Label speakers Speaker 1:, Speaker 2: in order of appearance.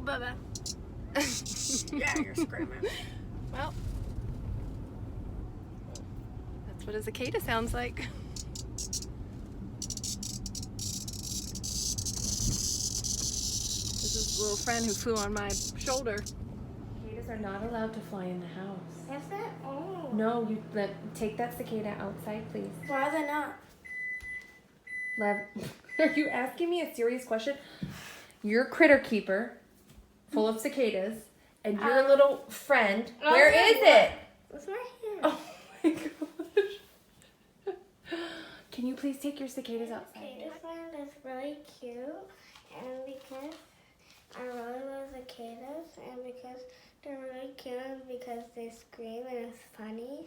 Speaker 1: Bubba.
Speaker 2: Yeah, you're screaming.
Speaker 1: Well, that's what a cicada sounds like. This is a little friend who flew on my shoulder.
Speaker 3: Cicadas are not allowed to fly in the house.
Speaker 2: Is it? Oh.
Speaker 3: No, you take that cicada outside, please.
Speaker 2: Why are they not?
Speaker 3: Lev, are you asking me a serious question? You're a critter keeper, full of cicadas, and your little friend. Where is it?
Speaker 2: It's right here.
Speaker 3: Oh my gosh! Can you please take your cicadas outside?
Speaker 2: Cicada friend is really cute, and because I really love cicadas, and because they're really cute, and because they scream and it's funny.